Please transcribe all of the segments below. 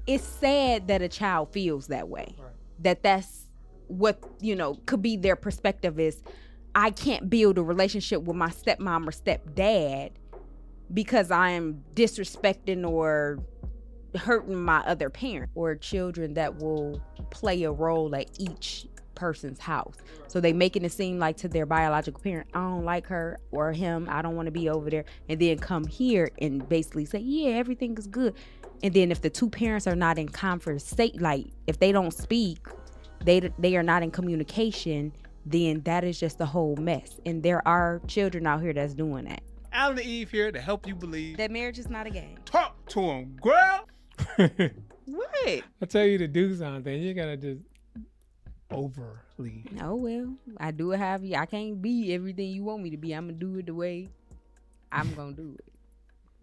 it's sad that a child feels that way. Right. That's what, could be their perspective is, I can't build a relationship with my stepmom or stepdad because I'm disrespecting or hurting my other parent, or children that will play a role at each person's house. So they making it seem like to their biological parent, I don't like her or him, I don't want to be over there, and then come here and basically say, yeah, everything is good. And then if the two parents are not in conversation, like if they don't speak, they are not in communication, then that is just a whole mess. And there are children out here that's doing that. Allen&Eve here to help you believe that marriage is not a game. Talk to him, girl. What? I tell you to do something, you gotta just overly. Oh well, I do it however. I can't be everything you want me to be. I'm gonna do it the way I'm gonna do it,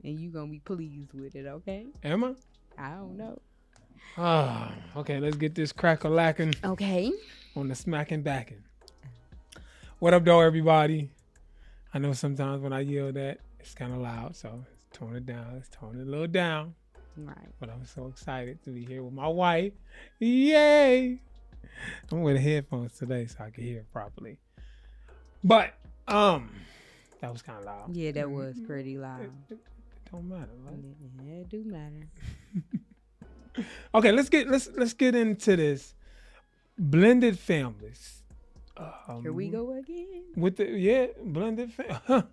and you gonna be pleased with it. Okay? Am I? I don't know. Okay. Let's get this crack-a-lacking. Okay. On the smacking backing. What up, though, everybody? I know sometimes when I yell that, it's kind of loud, so let's tone it down. Let's tone it a little down. Right. But I'm so excited to be here with my wife. Yay! I'm wearing headphones today so I can hear it properly. But that was kind of loud. Yeah, that was pretty loud. It don't matter, right? Yeah, it do matter. Okay, let's get into this blended families. Here we go again. With the blended family.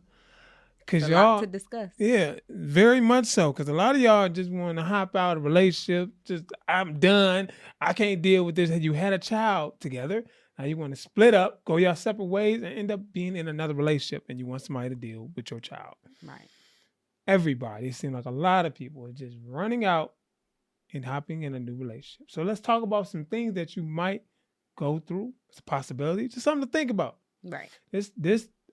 Cause a lot to discuss. Yeah, very much so. Cause a lot of y'all just want to hop out of a relationship. Just I'm done. I can't deal with this. You had a child together. Now you want to split up, go your separate ways, and end up being in another relationship. And you want somebody to deal with your child. Right. Everybody. It seems like a lot of people are just running out and hopping in a new relationship. So let's talk about some things that you might go through. It's a possibility. Just something to think about. Right. This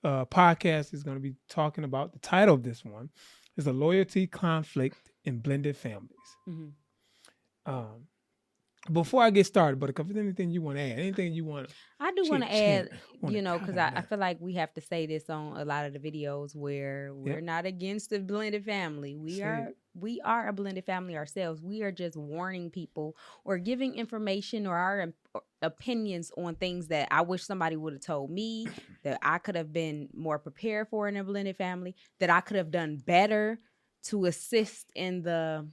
podcast is going to be talking about, the title of this one is a loyalty conflict in blended families. Mm-hmm. Before I get started, but if there's anything you want to add, anything you want to... I do want to add, because I feel like we have to say this on a lot of the videos where we're not against the blended family. We are a blended family ourselves. We are just warning people or giving information or our opinions on things that I wish somebody would have told me, that I could have been more prepared for in a blended family, that I could have done better to assist in the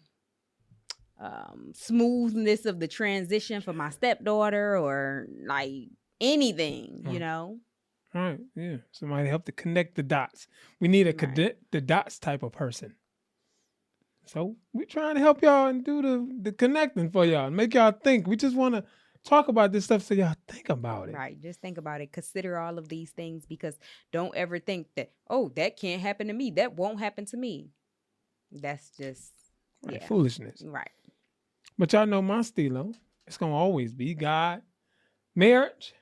smoothness of the transition for my stepdaughter, or like anything, All right, yeah. Somebody help to connect the dots. We need the dots type of person. So we're trying to help y'all and do the connecting for y'all and make y'all think. We just want to talk about this stuff so y'all think about it. Right, just think about it. Consider all of these things, because don't ever think that, that can't happen to me. That won't happen to me. That's just foolishness. Right. But y'all know my stilo. It's going to always be God, marriage,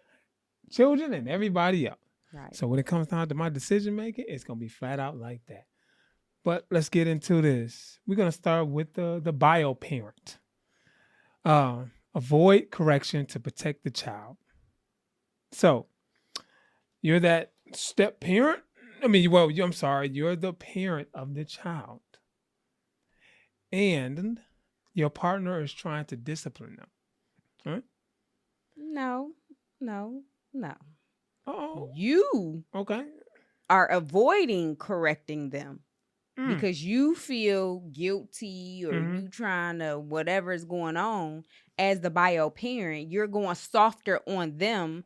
children, and everybody else. Right. So when it comes down to my decision making, it's going to be flat out like that. But let's get into this. We're going to start with the bio parent. Avoid correction to protect the child. So you're that step parent. You're the parent of the child. And your partner is trying to discipline them. Right? No. Oh. You are avoiding correcting them because you feel guilty, or you trying to whatever is going on. As the bio parent, you're going softer on them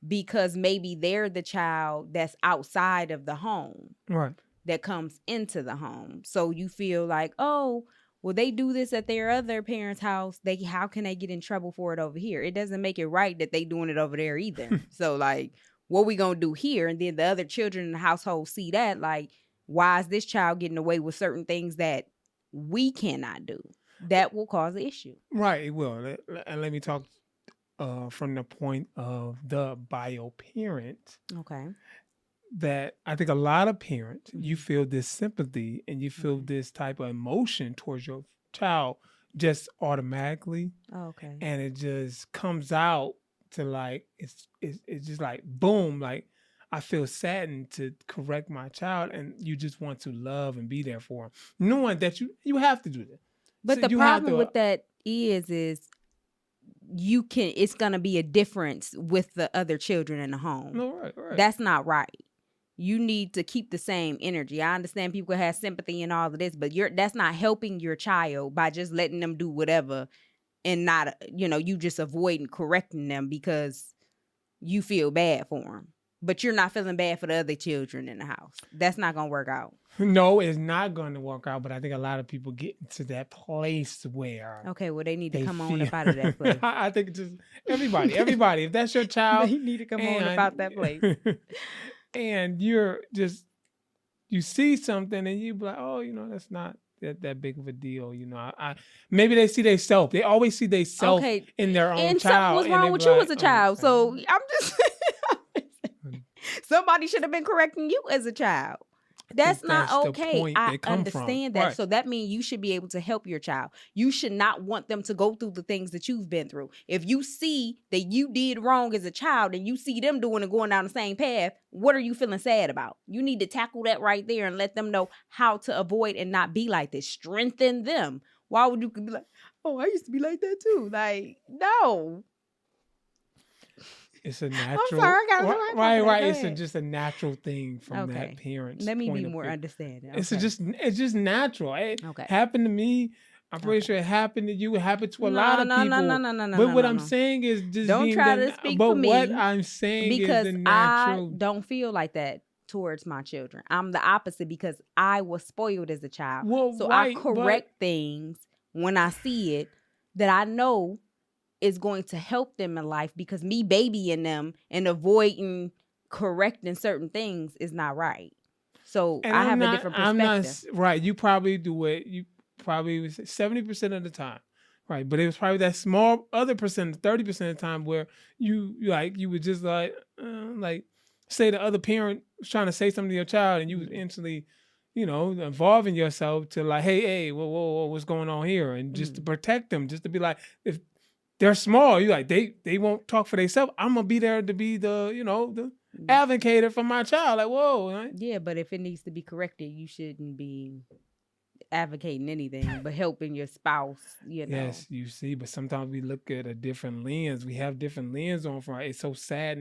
because maybe they're the child that's outside of the home. Right. That comes into the home. So you feel like, well, they do this at their other parents' house. How can they get in trouble for it over here? It doesn't make it right that they doing it over there either. So like, what we gonna do here? And then the other children in the household see that, like, why is this child getting away with certain things that we cannot do? That will cause an issue. Right, it will. And let me talk from the point of the bio parent. Okay. That I think a lot of parents, you feel this sympathy and you feel this type of emotion towards your child just automatically. Okay. And it just comes out to like, it's just like, boom, like I feel saddened to correct my child, and you just want to love and be there for him, knowing that you have to do that. But so the problem with that is it's gonna be a difference with the other children in the home. No, right. That's not right. You need to keep the same energy. I understand people have sympathy and all of this, but that's not helping your child by just letting them do whatever and not, you just avoiding correcting them because you feel bad for them. But you're not feeling bad for the other children in the house. That's not going to work out. No, it's not going to work out, but I think a lot of people get to that place where... Okay, well, they need to come on up out of that place. I think just everybody, if that's your child... They need to come on up out that place. And you see something and you be like, oh, that's not that big of a deal. Maybe they see they self. They always see they self in their own and child. Something was wrong with you as a child. So I'm just... Somebody should have been correcting you as a child. That's not okay. I understand that. Right. So that means you should be able to help your child. You should not want them to go through the things that you've been through. If you see that you did wrong as a child and you see them doing and going down the same path, what are you feeling sad about? You need to tackle that right there and let them know how to avoid and not be like this. Strengthen them. Why would you be like, oh, I used to be like that too? Like, no. It's a natural, I'm sorry, right. It's just a natural thing from that parent's Let me point be of more view. understanding. It's just natural. It happened to me. I'm pretty sure it happened to you. It happened to a lot of people. No. But what I'm saying is just don't try to speak for me. But what I'm saying because is the natural. I don't feel like that towards my children. I'm the opposite because I was spoiled as a child. So I correct things when I see it that I know is going to help them in life, because me babying them and avoiding correcting certain things is not right. So I have a different perspective. Right. You probably do it. You probably was 70% of the time. Right. But it was probably that small other percent, 30% of the time where you would just like say the other parent was trying to say something to your child and you was instantly, involving yourself to like, hey, whoa, what's going on here? And just to protect them, just to be like, if they're small, you like they won't talk for themselves. I'm gonna be there to be the the advocate for my child. Like, whoa, right? Yeah, but if it needs to be corrected, you shouldn't be advocating anything but helping your spouse. Yes, you see, but sometimes we look at a different lens. We have different lens on for it. It's so sad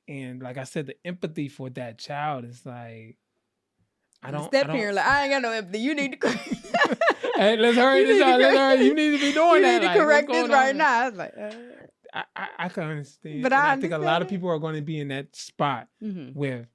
and like I said, the empathy for that child is like here. Like, I ain't got no empathy. You need to. Hey, let's hurry this out. You need to be doing that. You need to correct this right now. I was like, I can understand. But I think a lot of people are going to be in that spot with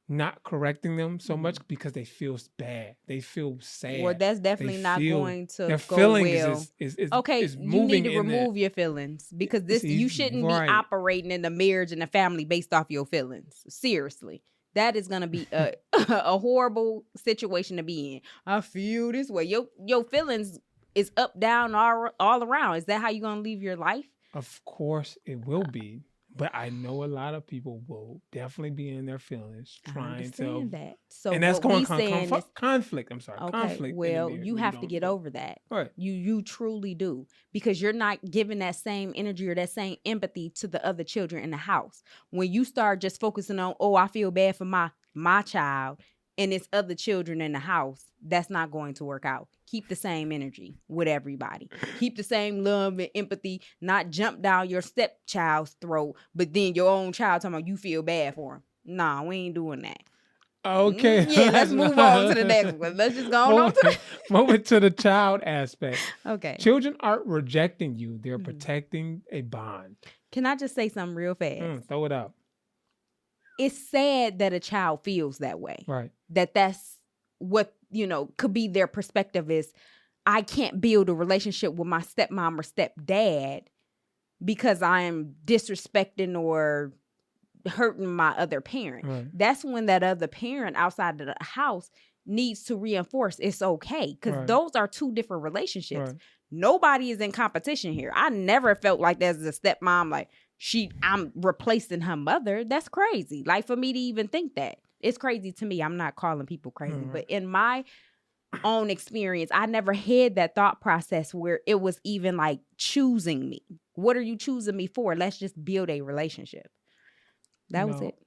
not correcting them so much because they feel bad. They feel sad. Well, that's definitely not going to their go feelings well. Is okay, is you need to remove that. your feelings because you shouldn't be operating in the marriage and the family based off your feelings. Seriously. That is going to be a horrible situation to be in. I feel this way. Your feelings is up, down, all around. Is that how you're going to live your life? Of course it will be. But I know a lot of people will definitely be in their feelings trying to. That. So and that's going to conflict. I'm sorry. Okay, conflict. Well, you have to get over that. Right. You truly do. Because you're not giving that same energy or that same empathy to the other children in the house. When you start just focusing on, I feel bad for my child and it's other children in the house, that's not going to work out. Keep the same energy with everybody. Keep the same love and empathy, not jump down your stepchild's throat, but then your own child talking about you feel bad for him. Nah, we ain't doing that. Okay. Yeah, let's move on to the next one. Let's just go on to Move to the child aspect. Okay. Children aren't rejecting you. They're protecting a bond. Can I just say something real fast? Throw it out. It's sad that a child feels that way. Right. That's what, could be their perspective is, I can't build a relationship with my stepmom or stepdad because I'm disrespecting or hurting my other parent. Right. That's when that other parent outside of the house needs to reinforce it's okay, because those are two different relationships. Right. Nobody is in competition here. I never felt like that as a stepmom, like I'm replacing her mother. That's crazy. Like, for me to even think that. It's crazy to me. I'm not calling people crazy, but in my own experience, I never had that thought process where it was even like choosing me. What are you choosing me for? Let's just build a relationship. That was it.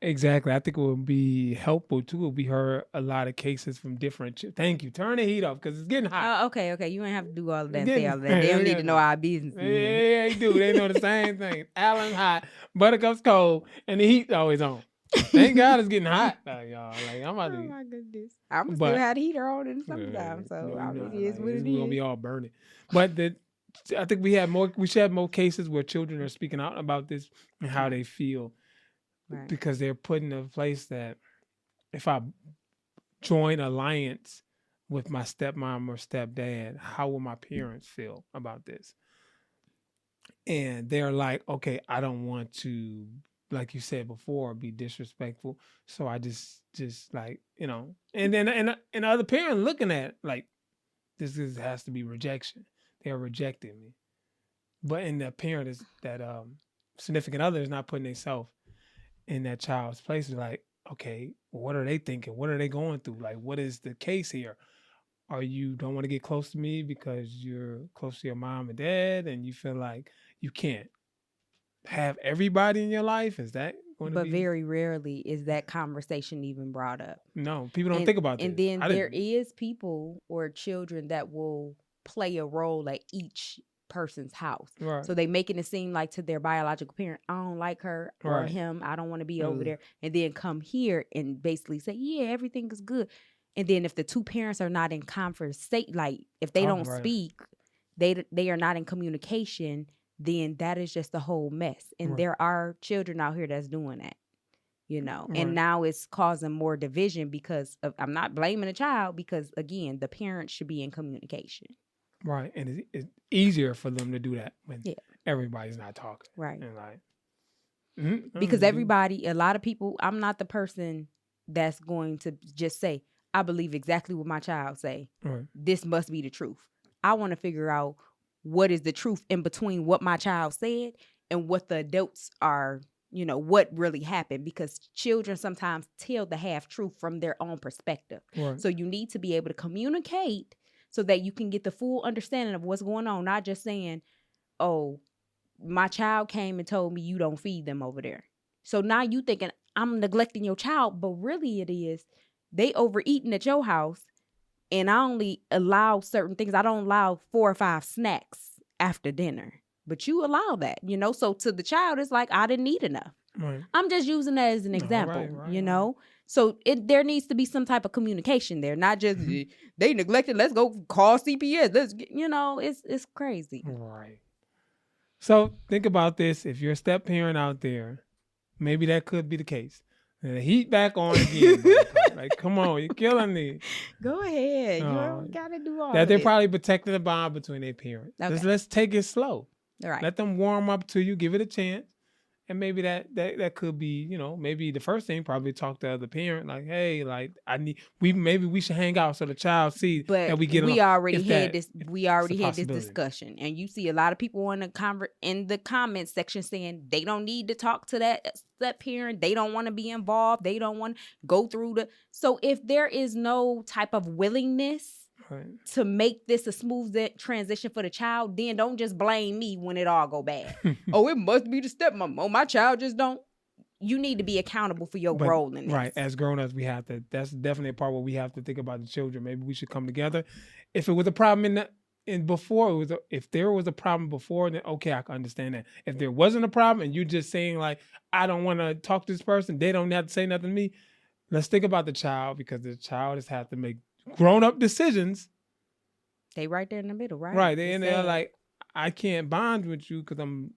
Exactly. I think it would be helpful too if we heard a lot of cases from different. Thank you. Turn the heat off because it's getting hot. Oh, okay. You ain't have to do all of that and say all of that. They don't need to know our business. Yeah, they do. They know the same thing. Allen hot, Buttercup's cold, and the heat's always on. Thank God it's getting hot, y'all. Like I'm about to. Oh my goodness. I'm still had the heater on in the summertime, so it is what it is. We're gonna be all burning. But I think we should have more cases where children are speaking out about this and how they feel. Right. Because they're put in a place that if I join alliance with my stepmom or stepdad, how will my parents feel about this? And they're like, okay, I don't want to, like you said before, be disrespectful. So I just like, and then and other parent looking at like, this has to be rejection. They're rejecting me. But in the parent is that significant other is not putting themselves in that child's place. Is like, okay, what are they thinking? What are they going through? Like, what is the case here? Are you don't want to get close to me because you're close to your mom and dad and you feel like you can't have everybody in your life? Is that going to be? But very rarely is that conversation even brought up. No, people don't think about that. And then there is people or children that will play a role at each person's house. Right. So they making it seem like to their biological parent, I don't like her or him. I don't want to be over there. And then come here and basically say, yeah, everything is good. And then if the two parents are not in conversation, like if they don't speak, they are not in communication, then that is just a whole mess. And there are children out here that's doing that, and now it's causing more division because I'm not blaming the child because again, the parents should be in communication. Right. And it's easier for them to do that when everybody's not talking. Right. And like, because a lot of people, I'm not the person that's going to just say, I believe exactly what my child say. Right. This must be the truth. I want to figure out what is the truth in between what my child said and what the adults are, what really happened, because children sometimes tell the half truth from their own perspective. Right. So you need to be able to communicate so that you can get the full understanding of what's going on, not just saying, oh, my child came and told me you don't feed them over there. So now you thinking I'm neglecting your child, but really it is they overeating at your house and I only allow certain things. I don't allow 4 or 5 snacks after dinner, but you allow that, So to the child, it's like, I didn't eat enough. Right. I'm just using that as an example, right. So there needs to be some type of communication there, not just they neglected. Let's go call CPS. It's crazy. Right. So think about this. If you're a step parent out there, maybe that could be the case. And the heat back on again. Like, come on, you're killing me. Go ahead. You don't gotta do all that. They're probably protecting the bond between their parents. Okay. Let's take it slow. All right. Let them warm up to you. Give it a chance. And maybe that could be, maybe the first thing, probably talk to the other parent, like, hey, like maybe we should hang out so the child sees that we get along. We already had this discussion, and you see a lot of people in the comments section saying they don't need to talk to that parent. They don't want to be involved. They don't want to go through so if there is no type of willingness to make this a smooth transition for the child, then don't just blame me when it all go bad. Oh, it must be the stepmom. Oh, my child just don't. You need to be accountable for your role in this. Right. As grown-ups, we have to. That's definitely a part where we have to think about the children. Maybe we should come together. If it was a problem if there was a problem before, then okay, I can understand that. If there wasn't a problem and you're just saying like, I don't want to talk to this person, they don't have to say nothing to me. Let's think about the child, because the child has had to make grown-up decisions. They right there in the middle, right? Right. They're like, I can't bond with you because I'm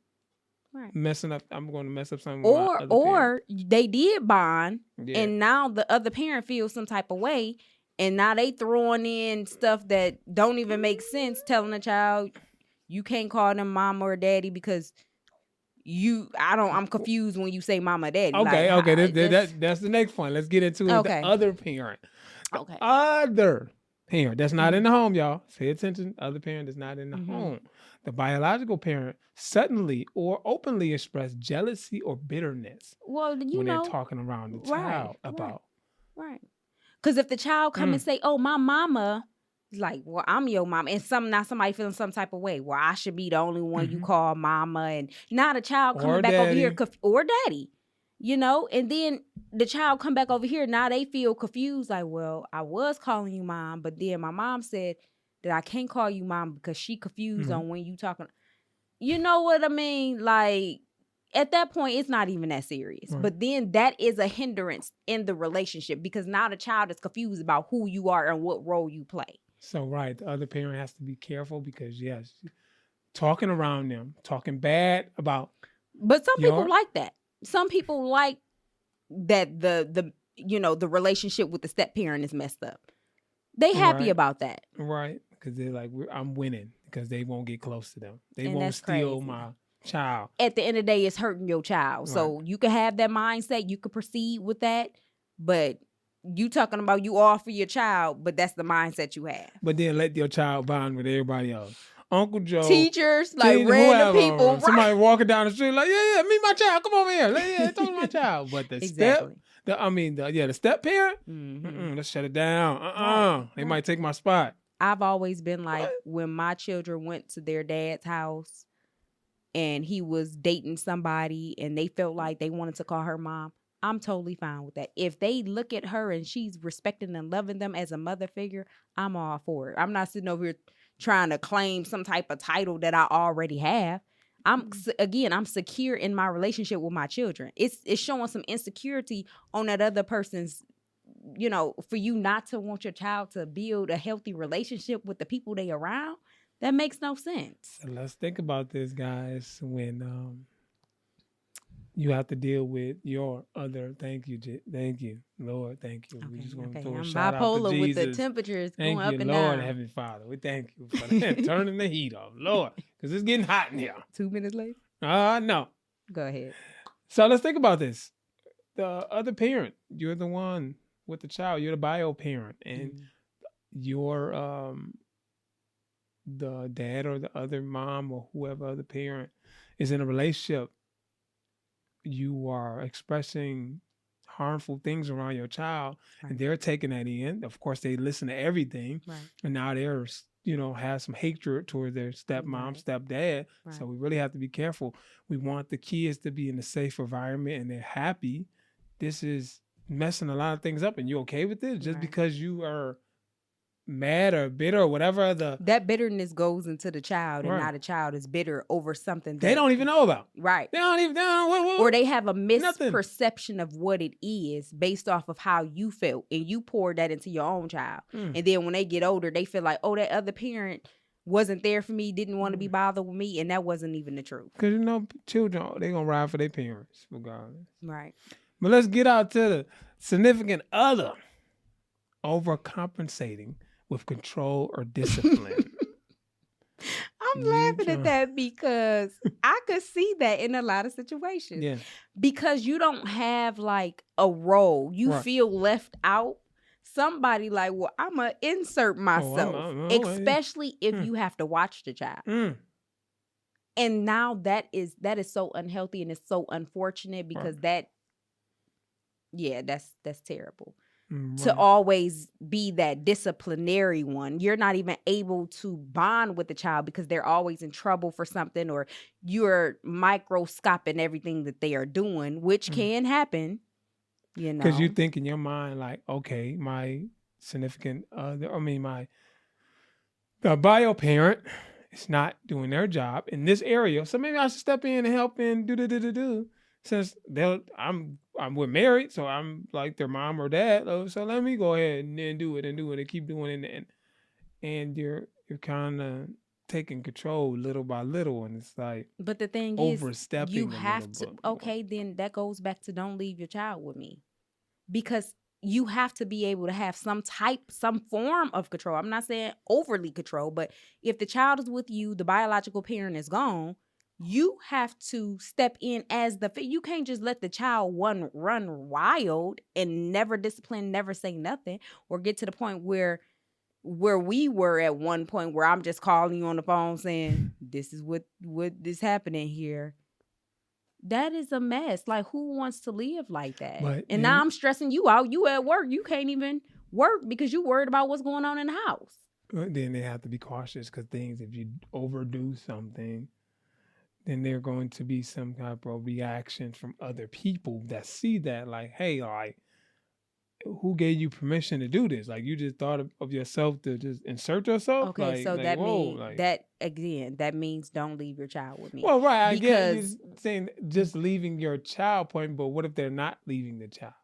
messing up. I'm going to mess up something. Or they did bond, and now the other parent feels some type of way, and now they throwing in stuff that don't even make sense, telling the child, you can't call them mama or daddy because I'm confused when you say mama or daddy. Okay. That's the next point. Let's get into the other parent. Okay. Other parent that's not in the home, y'all. Pay attention. Other parent that's not in the home. The biological parent suddenly or openly express jealousy or bitterness when they're talking around the child about. Right. Because if the child come and say, oh, my mama, like, well, I'm your mama, and somebody feeling some type of way, well, I should be the only one you call mama, and now the child coming back over here, or daddy, and then the child come back over here. Now they feel confused. Like, well, I was calling you mom, but then my mom said that I can't call you mom because she confused on when you talking. You know what I mean? Like, at that point, it's not even that serious. Right. But then that is a hindrance in the relationship because now the child is confused about who you are and what role you play. So, right, the other parent has to be careful because, yes, talking around them, talking bad about. But some people like that. Some people like that the relationship with the step parent is messed up. They happy about that. Right, because they're like, I'm winning because they won't get close to them. They And won't steal crazy. my child. At the end of the day, it's hurting your child. Right. So you can have that mindset. You can proceed with that. But you talking about you all for your child, but that's the mindset you have. But then let your child bond with everybody else. Uncle Joe. Teachers, like random people. Somebody right. walking down the street like, yeah, meet my child. Come over here. Yeah, talk to my child. But the the step parent, let's shut it down. Right. They might take my spot. I've always been like, when my children went to their dad's house and he was dating somebody and they felt like they wanted to call her mom, I'm totally fine with that. If they look at her and she's respecting and loving them as a mother figure, I'm all for it. I'm not sitting over here trying to claim some type of title that I already have. I'm secure in my relationship with my children. It's showing some insecurity on that other person's, for you not to want your child to build a healthy relationship with the people they around. That makes no sense. So let's think about this, guys, when you have to deal with your other. Thank you, Lord. Thank you. Okay, We just want to okay. throw a I'm shout out to bipolar with Jesus. the temperatures Thank going you, up and Lord, down. Heavenly Father. We thank you for that. Turning the heat off, Lord, because it's getting hot in here. 2 minutes later? No. Go ahead. So let's think about this. The other parent, you're the one with the child. You're the bio parent, and you're the dad or the other mom or whoever other parent is in a relationship. You are expressing harmful things around your child, and they're taking that in. Of course, they listen to everything, and now they're have some hatred toward their stepmom, stepdad. Right. So we really have to be careful. We want the kids to be in a safe environment and they're happy. This is messing a lot of things up, and you okay with this? Just because you are mad or bitter or whatever that bitterness goes into the child, and now the child is bitter over something they don't even know about. Right. They don't even know or they have a misperception of what it is based off of how you felt, and you poured that into your own child. And then when they get older, they feel like, oh, that other parent wasn't there for me, didn't want to be bothered with me, and that wasn't even the truth. Because children, they gonna ride for their parents regardless. Right. But let's get out to the significant other overcompensating with control or discipline. I'm laughing at that because I could see that in a lot of situations. Yeah. Because you don't have like a role. You feel left out. Somebody like, well, I'm going to insert myself, especially if you have to watch the child. And now that is so unhealthy, and it's so unfortunate because that's terrible. To always be that disciplinary one. You're not even able to bond with the child because they're always in trouble for something, or you're microscoping everything that they are doing, which can happen, Because you think in your mind, like, okay, my significant other, the bio parent is not doing their job in this area, so maybe I should step in and help and do. Since we're married, so I'm like their mom or dad. So let me go ahead and do it and keep doing it, and you're kind of taking control little by little, and it's like. But the thing overstepping. You have to. Okay, then that goes back to don't leave your child with me, because you have to be able to have some form of control. I'm not saying overly control, but if the child is with you, the biological parent is gone. You have to step in as you can't just let the child run wild and never discipline, never say nothing, or get to the point where we were at one point where I'm just calling you on the phone saying, this is what is happening here. That is a mess. Like, who wants to live like that? Now I'm stressing you out. You at work. You can't even work because you worried about what's going on in the house. Then they have to be cautious because if you overdo something, then there going to be some type of reaction from other people that see that, like, hey, like, who gave you permission to do this? Like, you just thought of yourself to just insert yourself? Okay, like, so like, that whoa, means like, that means don't leave your child with me. well, right, I get because you saying just leaving your child point, but what if they're not leaving the child?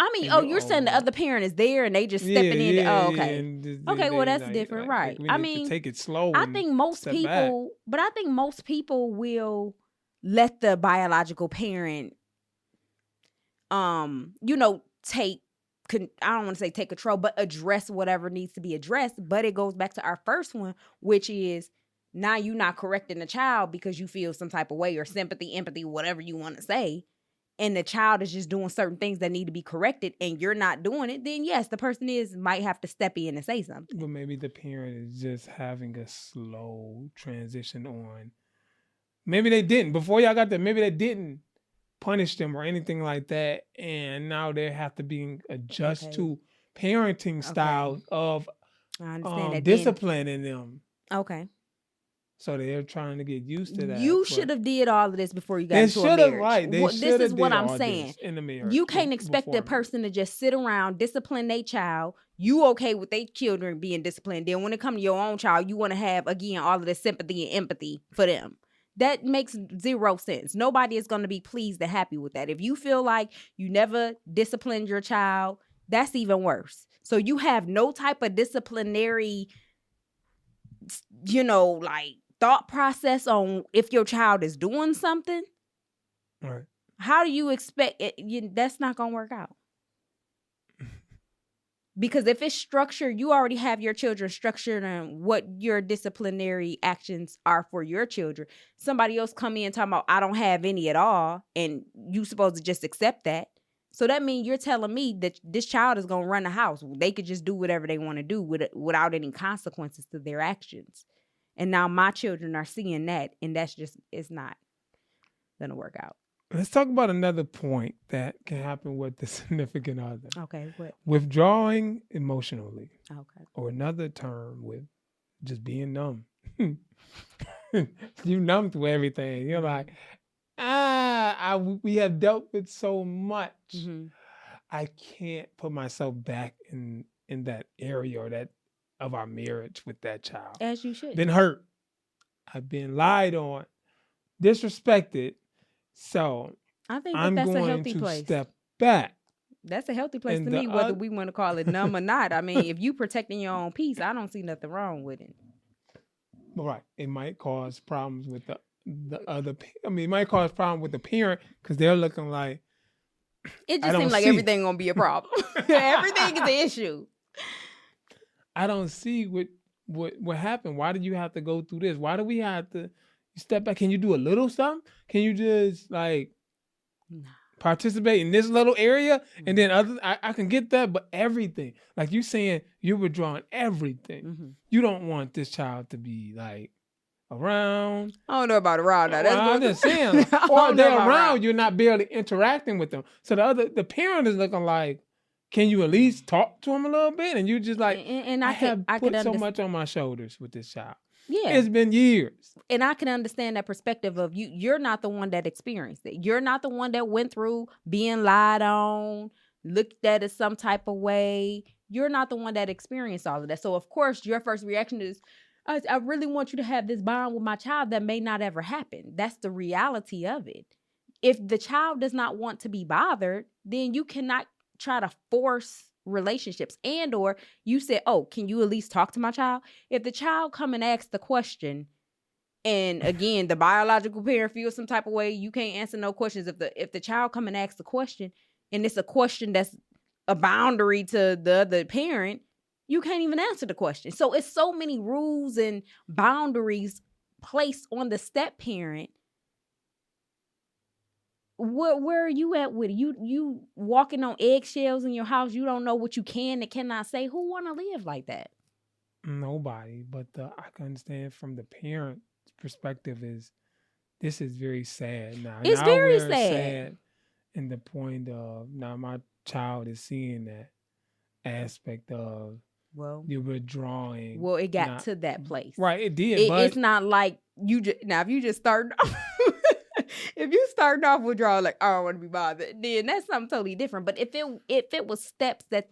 I mean, you're saying the other parent is there and they just stepping in. Oh, okay. Okay, well, that's different, right? We I need mean, to take it slow. I think most people, but I think most people will let the biological parent, take. I don't want to say take control, but address whatever needs to be addressed. But it goes back to our first one, which is now you're not correcting the child because you feel some type of way or sympathy, empathy, whatever you want to say. And the child is just doing certain things that need to be corrected and you're not doing it, then yes, the person might have to step in and say something. But maybe the parent is just having a slow transition on. Maybe they didn't. Before y'all got there, maybe they didn't punish them or anything like that. And now they have to be adjust to parenting styles of discipline in them. Okay. So they're trying to get used to that. You should have did all of this before you got into a marriage. Right. This is what I'm saying. In the marriage, you can't expect that person to just sit around, discipline their child. You okay with their children being disciplined. Then when it comes to your own child, you want to have, again, all of the sympathy and empathy for them. That makes zero sense. Nobody is going to be pleased and happy with that. If you feel like you never disciplined your child, that's even worse. So you have no type of disciplinary, thought process on if your child is doing something. Right. How do you expect it? That's not going to work out. Because if it's structured, you already have your children structured on what your disciplinary actions are for your children. Somebody else come in talking about, I don't have any at all, and you supposed to just accept that. So that means you're telling me that this child is going to run the house. They could just do whatever they want to do without any consequences to their actions. And now my children are seeing that, and it's not going to work out. Let's talk about another point that can happen with the significant other. Okay, what? Withdrawing emotionally. Okay. Or another term with just being numb. You numb to everything. You're like, we have dealt with so much. Mm-hmm. I can't put myself back in that area or that of our marriage with that child. As you should. Been hurt. I've been lied on, disrespected. So I think that's a healthy place. I'm going to step back. That's a healthy place to me, whether we want to call it numb or not. I mean, if you protecting your own peace, I don't see nothing wrong with it. Right. It might cause problems with the other. I mean, it might cause problems with the parent because they're looking like. It just seems like everything gonna be a problem. Everything is an issue. I don't see what happened. Why did you have to go through this? Why do we have to step back? Can you do a little something? Can you just participate in this little area? And then I can get that, but everything. Like you saying, you're withdrawing everything. Mm-hmm. You don't want this child to be around. I don't know about around now. I'm just saying. Or they're around, you're not barely interacting with them. So the parent is looking like, can you at least talk to him a little bit? And you just I have put so much on my shoulders with this child. Yeah. It's been years. And I can understand that perspective of you're not the one that experienced it. You're not the one that went through being lied on, looked at it some type of way. You're not the one that experienced all of that. So, of course, your first reaction is, I really want you to have this bond with my child that may not ever happen. That's the reality of it. If the child does not want to be bothered, then you cannot try to force relationships. And or you said, can you at least talk to my child? If the child come and ask the question, and again, the biological parent feels some type of way, you can't answer no questions. If the child come and ask the question, and it's a question that's a boundary to the other parent, you can't even answer the question. So it's so many rules and boundaries placed on the step parent. Where are you at with it? You walking on eggshells in your house. You don't know what you can and cannot say. Who want to live like that? Nobody. But I can understand from the parent perspective this is very sad now. It's very sad. In the point of now my child is seeing that aspect of you're withdrawing. Well, it got to that place. Right, it did. It's not like you just now. If you just start if you starting off withdrawal like I don't want to be bothered, then that's something totally different. But if it was steps that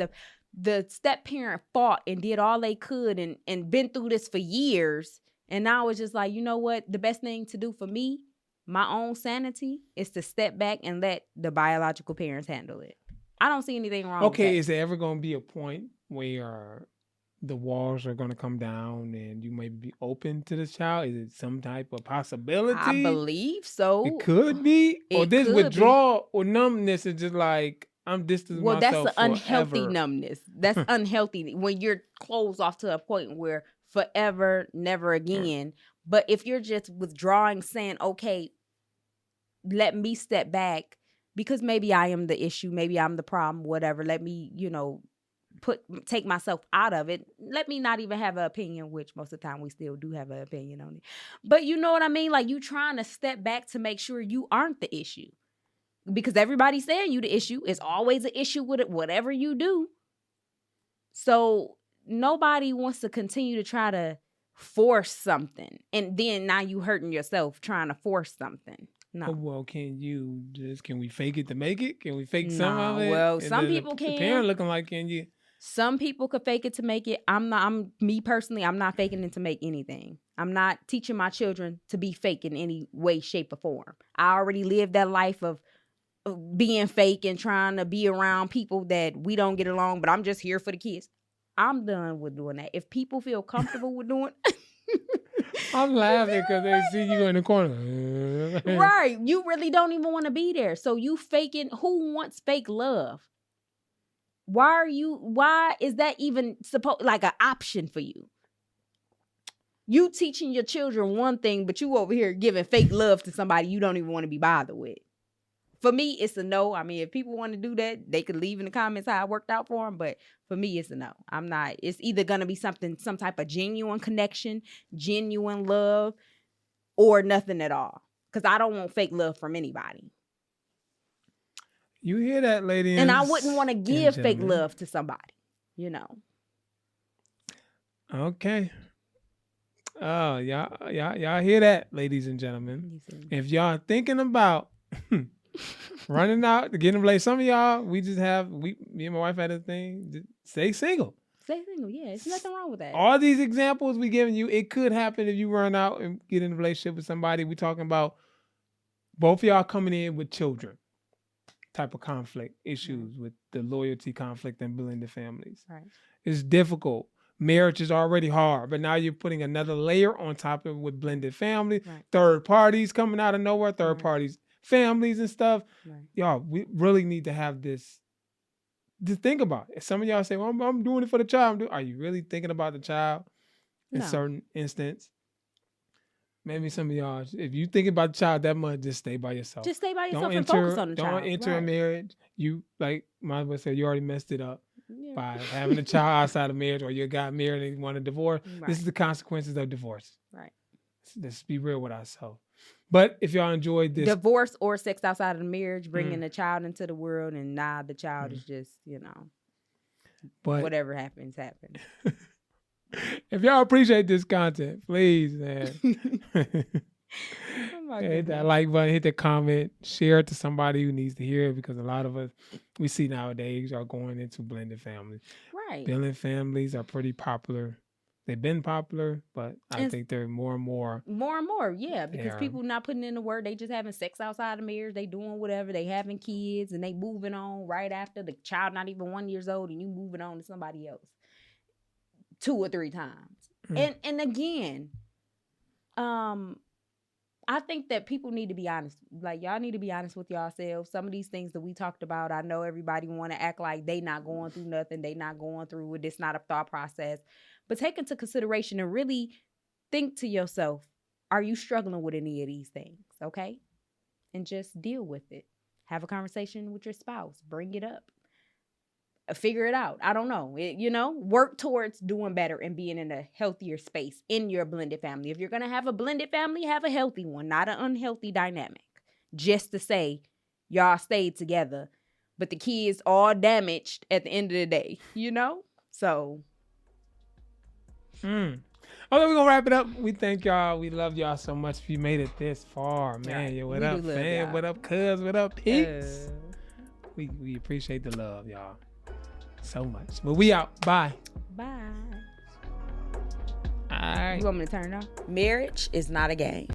the step parent fought and did all they could and been through this for years, and now it's just like, you know what, the best thing to do for me, my own sanity, is to step back and let the biological parents handle it. I don't see anything wrong with that. Is there ever going to be a point where the walls are going to come down and you may be open to the child? Is it some type of possibility? I believe so. It could be. Or this withdrawal or numbness is just like, I'm distancing myself forever. Well, that's an unhealthy forever. numbness. That's unhealthy when you're closed off to a point where forever, never again. But if you're just withdrawing, saying, okay, let me step back because maybe I am the issue, maybe I'm the problem, whatever. Let me, take myself out of it. Let me not even have an opinion, which most of the time we still do have an opinion on it. But you know what I mean? Like, you trying to step back to make sure you aren't the issue. Because everybody's saying you the issue. It's always an issue with it, whatever you do. So nobody wants to continue to try to force something. And then now you hurting yourself trying to force something. No. Well, can we fake it to make it? Can we fake some of it? Well, some people can. The parent looking like, can you? Some people could fake it to make it. Me personally, I'm not faking it to make anything. I'm not teaching my children to be fake in any way, shape, or form. I already lived that life of being fake and trying to be around people that we don't get along, but I'm just here for the kids. I'm done with doing that. If people feel comfortable with doing I'm laughing because they see you in the corner. Right. You really don't even want to be there. So you faking. Who wants fake love? Why is that even like an option for you? You teaching your children one thing, but you over here giving fake love to somebody you don't even want to be bothered with. For me, it's a no. I mean, if people want to do that, they could leave in the comments how it worked out for them. But for me, it's a no. I'm not. It's either going to be some type of genuine connection, genuine love, or nothing at all. Because I don't want fake love from anybody. You hear that, ladies? And I wouldn't want to give fake love to somebody, Okay. Oh, y'all hear that, ladies and gentlemen? If y'all thinking about running out to get in place, some of y'all, me and my wife had a thing. Stay single. Stay single, yeah. There's nothing wrong with that. All these examples we giving you, it could happen if you run out and get in a relationship with somebody. We talking about both of y'all coming in with children. Type of conflict issues with the loyalty conflict and blended families. Right. It's difficult. Marriage is already hard, but now you're putting another layer on top of it with blended families, third parties coming out of nowhere, third parties, families and stuff. Right. Y'all, we really need to have this to think about it. Some of y'all say, well, I'm doing it for the child. Are you really thinking about the child in certain instance? Maybe some of y'all, if you think about the child that much, just stay by yourself. Just stay by yourself and focus on the child. Don't enter a marriage. You, like my husband said, you already messed it up by having a child outside of marriage, or you got married and you want a divorce. Right. This is the consequences of divorce. Right. Let's be real with ourselves. But if y'all enjoyed this. Divorce or sex outside of the marriage, bringing a child into the world, and now the child is just, but whatever happens. If y'all appreciate this content, please, man, hit that like button, hit the comment, share it to somebody who needs to hear it, because a lot of us we see nowadays are going into blended families. Right. Blended families are pretty popular. They've been popular, but I think they're more and more. More and more, yeah, because people not putting in the work. They just having sex outside of marriage. They doing whatever. They having kids, and they moving on right after the child not even 1 year old, and you moving on to somebody else 2 or 3 times. And again, I think that people need to be honest. Like, y'all need to be honest with yourselves. Some of these things that we talked about, I know everybody want to act like they not going through nothing. They not going through it. It's not a thought process. But take into consideration and really think to yourself, are you struggling with any of these things? Okay? And just deal with it. Have a conversation with your spouse. Bring it up. Figure it out. I don't know. Work towards doing better and being in a healthier space in your blended family. If you're going to have a blended family, have a healthy one, not an unhealthy dynamic. Just to say, y'all stayed together, but the kids all damaged at the end of the day, So. Okay, we're gonna wrap it up. We thank y'all. We love y'all so much. If you made it this far, man. Right. Yeah, what We up, do love fam? y'all. What up, cuz? What up, peeps? We appreciate the love, y'all, so much. But we out. Bye. Bye. All right. You want me to turn it off? Marriage is not a game.